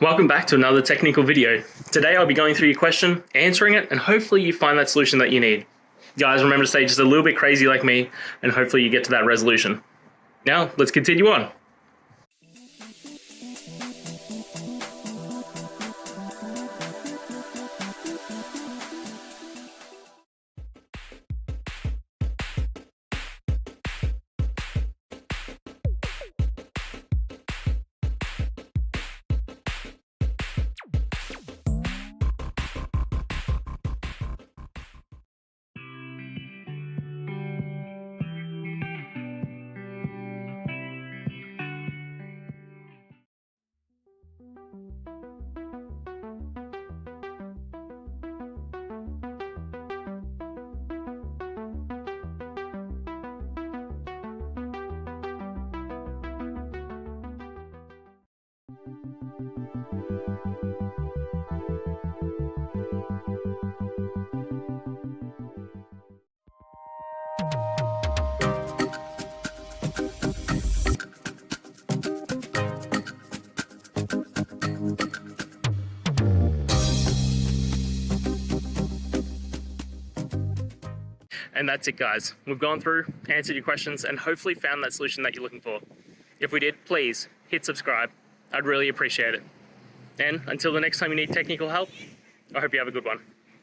Welcome back to another technical video. Today I'll be going through your question, answering it, and hopefully you find that solution that you need. Guys, remember to stay just a little bit crazy like me, and hopefully you get to that resolution. Now, let's continue on. And that's it, guys. We've gone through, answered your questions, and hopefully found that solution that you're looking for. If we did, please hit subscribe. I'd really appreciate it. And until the next time you need technical help, I hope you have a good one.